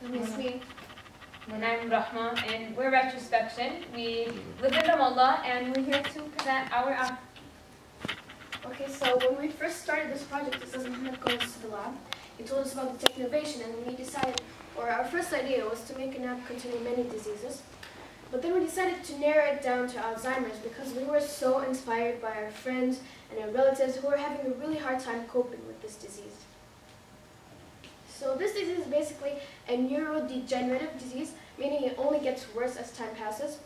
I'm Yasmin. And I'm Rahmah, and we're Retrospection. We live in Ramallah, and we're here to present our app. Okay, so when we first started this project, this doesn't have to go to the lab. He told us about the Technovation, and we decided, or our first idea was to make an app containing many diseases. But then we decided to narrow it down to Alzheimer's because we were so inspired by our friends and our relatives who were having a really hard time coping with this disease. So this disease is basically a neurodegenerative disease, meaning it only gets worse as time passes.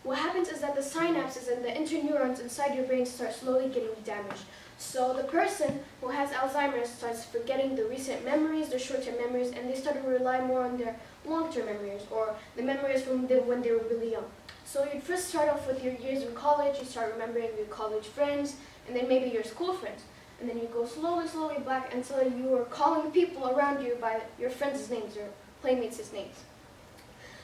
What happens is that the synapses and the interneurons inside your brain start slowly getting damaged. So the person who has Alzheimer's starts forgetting the recent memories, the short-term memories, and they start to rely more on their long-term memories, or the memories from when they were really young. So you'd first start off with your years in college, you start remembering your college friends, and then maybe your school friends. And then you go slowly back until you are calling people around you by your friends' names, your playmates' names.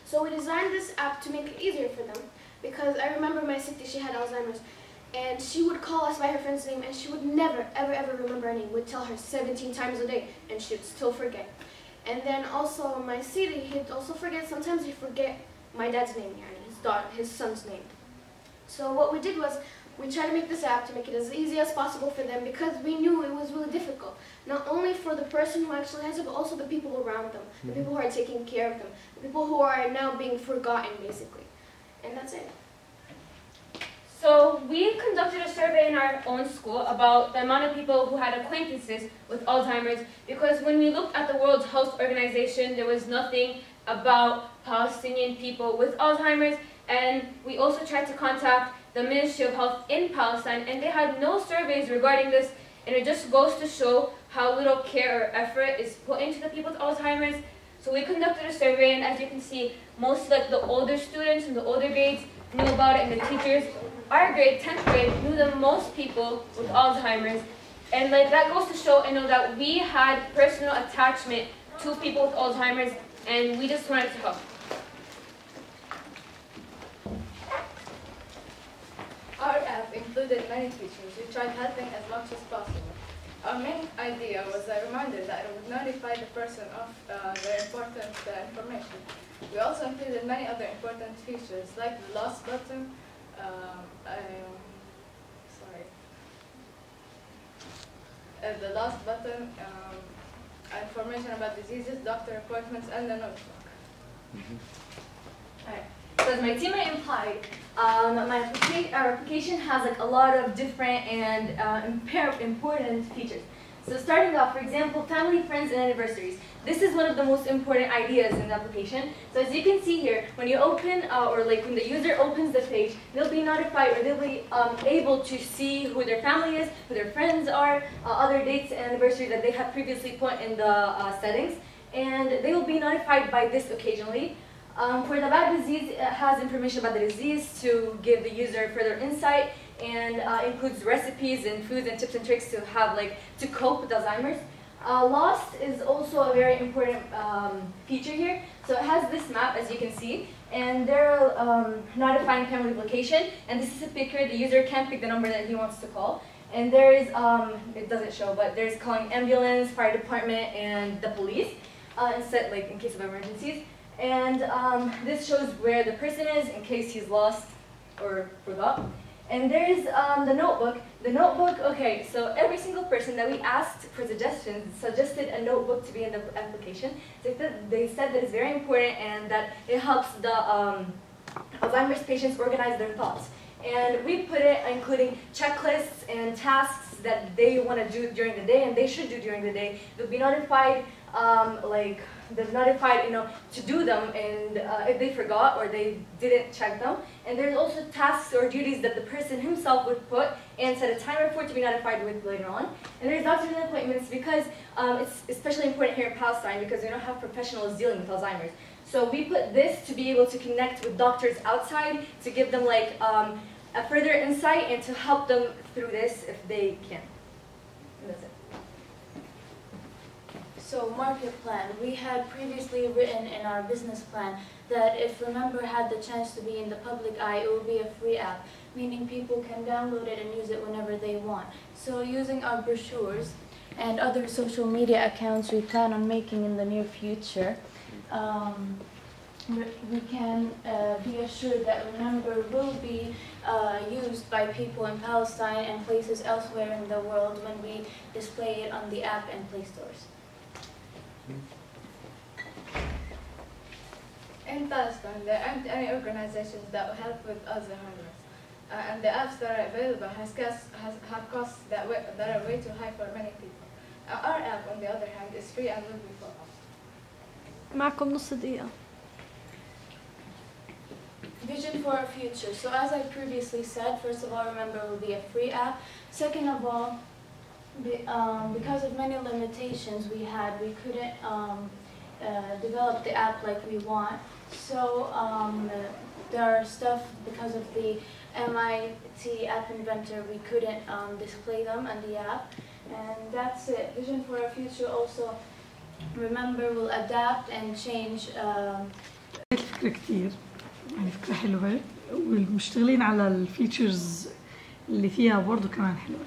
So we designed this app to make it easier for them, because I remember my sister, she had Alzheimer's, and she would call us by her friend's name, and she would never, ever remember her name. We'd tell her 17 times a day, and she'd still forget. And then also my Saied, he'd also forget, sometimes he'd forget my dad's name, his son's name. So what we did was, we tried to make this app to make it as easy as possible for them because we knew it was really difficult. Not only for the person who actually has it, but also the people around them, the people who are taking care of them, the people who are now being forgotten, basically. And that's it. So we conducted a survey in our own school about the amount of people who had acquaintances with Alzheimer's, because when we looked at the World Health Organization, there was nothing about Palestinian people with Alzheimer's, and we also tried to contact the Ministry of Health in Palestine, and they had no surveys regarding this, and it just goes to show how little care or effort is put into the people with Alzheimer's. So we conducted a survey, and as you can see, most like the older students in the older grades knew about it, and the teachers, our grade, 10th grade, knew the most people with Alzheimer's. And like that goes to show, that we had personal attachment to people with Alzheimer's, and we just wanted to help. Our app included many features. We tried helping as much as possible. Our main idea was a reminder that it would notify the person of their important information. We also included many other important features like the lost button, information about diseases, doctor appointments, and the notebook. Alright. So as my teammate implied, our application has like a lot of different and important features. So starting off, for example, family, friends, and anniversaries. This is one of the most important ideas in the application. So as you can see here, when you open, when the user opens the page, they'll be notified, or they'll be able to see who their family is, who their friends are, other dates and anniversaries that they have previously put in the settings. And they will be notified by this occasionally. For the bad disease, it has information about the disease to give the user further insight, and includes recipes and foods and tips and tricks to have to cope with Alzheimer's. Lost is also a very important feature here. So it has this map, as you can see, and they're notifying family location. And this is a picker. The user can pick the number that he wants to call. And there is, it doesn't show, but there's calling ambulance, fire department, and the police, instead, in case of emergencies. And this shows where the person is in case he's lost or forgot. And there's the notebook. The notebook, okay, so every single person that we asked for suggestions suggested a notebook to be in the application. So they said that it's very important and that it helps the Alzheimer's patients organize their thoughts. And we put it including checklists and tasks that they want to do during the day and they should do during the day. They'll be notified, they're notified, to do them, and if they forgot or they didn't check them. And there's also tasks or duties that the person himself would put and set a timer for to be notified with later on. And there's doctors and appointments because it's especially important here in Palestine because we don't have professionals dealing with Alzheimer's. So we put this to be able to connect with doctors outside to give them a further insight and to help them through this if they can. And that's it. So market plan. We had previously written in our business plan that if Remember had the chance to be in the public eye, it would be a free app, meaning people can download it and use it whenever they want. So using our brochures and other social media accounts we plan on making in the near future, we can be assured that Remember will be used by people in Palestine and places elsewhere in the world when we display it on the app and Play stores. In Palestine, there aren't any organizations that will help with Alzheimer's. And the apps that are available have costs that are way too high for many people. Our app, on the other hand, is free and will be for all. معكم نص دقيقة. Vision for our future. So as I previously said, first of all, Remember will be a free app. Second of all, because of many limitations we couldn't develop the app like we want. So there are stuff because of the MIT App Inventor, we couldn't display them on the app. And that's it. Vision for our future also, Remember will adapt and change. فكرة كتير، يعني فكرة حلوة، والمشتغلين على الفيتشرز اللي فيها برضو كمان حلوة.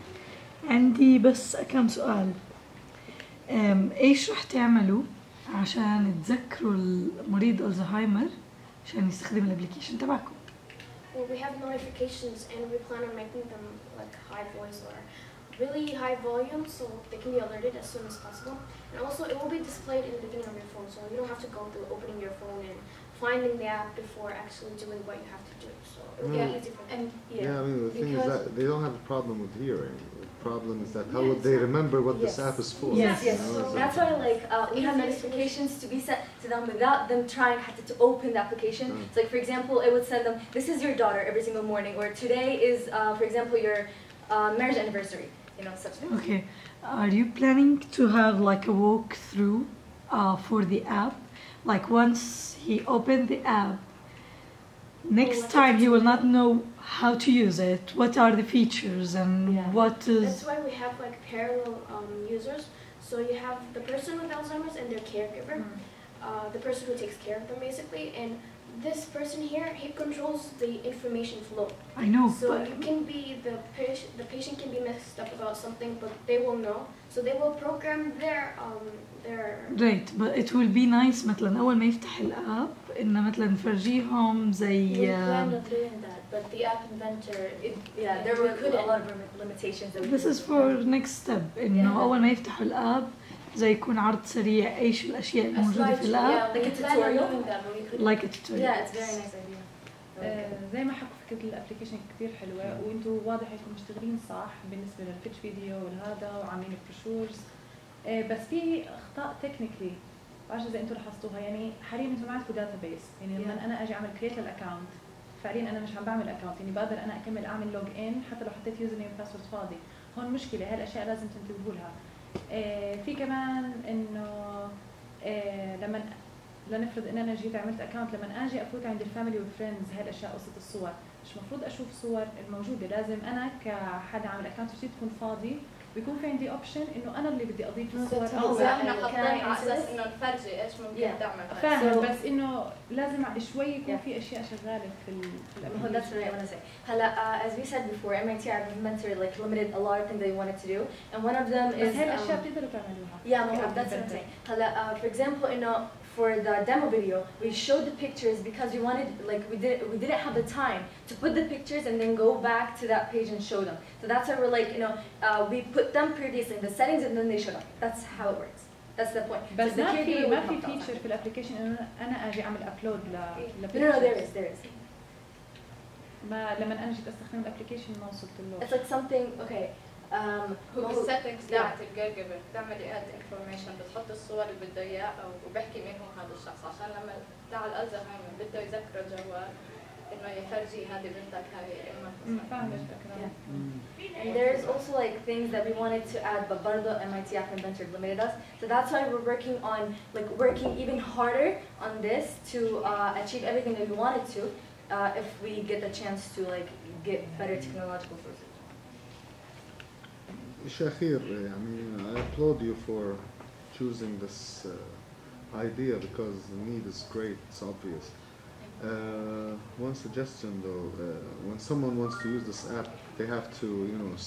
عندي بس كم سؤال. ايش رح تعملوا عشان تذكروا المريض الزهايمر عشان يستخدم الابلكيشن تبعكم؟ Well, we have notifications and we plan on making them like high voice or really high volume so they can be alerted as soon as possible. And also it will be displayed in the beginning of your phone, so you don't have to go through opening your phone and finding the app before actually doing what you have to do. So it will be easy for them. And I mean, the thing is that they don't have a problem with hearing. The problem is that how would they remember what this app is for? Yes. So that's why we have notifications to be sent to them without them trying to open the application. So like for example, it would send them, this is your daughter every single morning, or today is, for example, your marriage anniversary. You know, such things. Okay. Are you planning to have like a walkthrough for the app? Like once he opened the app, next time he will not know how to use it, what are the features and what is... That's why we have like parallel users. So you have the person with Alzheimer's and their caregiver, the person who takes care of them basically, and this person here, he controls the information flow. I know. So you can be the patient can be messed up about something, but they will know. So they will program their Right, but it will be nice مثلا أول ما يفتح الأب إنه مثلا نفرجيهم زي. We planned on doing that, but the app inventor, there were a lot of limitations. This is for next step. إنه أول ما يفتحوا الأب زي يكون عرض سريع إيش الأشياء الموجودة في الأب. Like a tutorial. Like a tutorial. Yeah, it's very nice idea. زي ما حكوا فكرة الابلكيشن كثير حلوة، وانتم واضح انكم مشتغلين صح بالنسبة للبيتش فيديو والهذا وعاملين البروشورز، بس في اخطاء تكنيكلي، بعرفش اذا انتم لاحظتوها، يعني حاليا انتم ما عندكم داتا بيس، يعني لما انا اجي اعمل كريت للاكونت فعليا انا مش عم بعمل اكونت، يعني بقدر انا اكمل اعمل لوج ان حتى لو حطيت يوزر نيم وباسورد فاضي، هون مشكلة، هالاشياء لازم تنتبهوا لها. في كمان انه لما لنفرض ان انا جيت عملت اكونت، لما اجي افوت عند الفاميلي والفريندز هالاشياء قصه الصور، مش المفروض اشوف صور الموجوده، لازم انا كحدا عامل اكونت جديد تكون فاضي ويكون في عندي اوبشن انه انا اللي بدي اضيف الصور. او احنا حاطين على اساس انه نفرجي ايش ممكن تعمل. فاهم، بس انه لازم شوي يكون في اشياء شغاله في Well, that's what I want to say. As we said before, MIT App Inventor limited a lot of things they wanted to do, and one of them is. هالاشياء بتقدروا تعملوها. Yeah, that's what I'm saying. For example, for the demo video, we showed the pictures because we wanted, we didn't have the time to put the pictures and then go back to that page and show them. So that's why we're we put them previously in the settings and then they showed up. That's how it works. That's the point. بس ما في feature في الابلكيشن انه انا اجي اعمل ابلود No, there is. ما لما انا جيت استخدم الابلكيشن ما وصلت له. It's like something, okay. بالسيتنجز تاعت الجيرجيفر بتعملي اد انفورميشن، بتحط الصور اللي بده اياه وبحكي مين هو هذا الشخص، عشان لما تاع الالزهايمر بده يذكره جوال انه يفرجي هذه بنتك هاي امك. فاهمة الفكرة. And there's also things that we wanted to add, but برضه MIT App Inventor limited us. So that's why we're working on working even harder on this to achieve everything that we wanted to, if we get the chance to get better technological sources. Shahir, I applaud you for choosing this idea because the need is great, it's obvious. One suggestion though, when someone wants to use this app, they have to,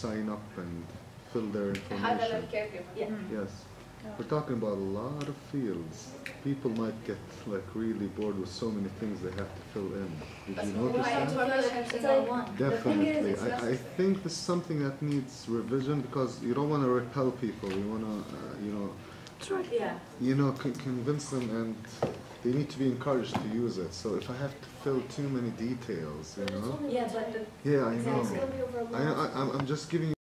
sign up and fill their information. Yeah. Yes. We're talking about a lot of fields. People might get like really bored with so many things they have to fill in. Did you notice that? Definitely. I think this is something that needs revision because you don't want to repel people. You want to, convince them, and they need to be encouraged to use it. So if I have to fill too many details, Yeah, but I know. I'm just giving you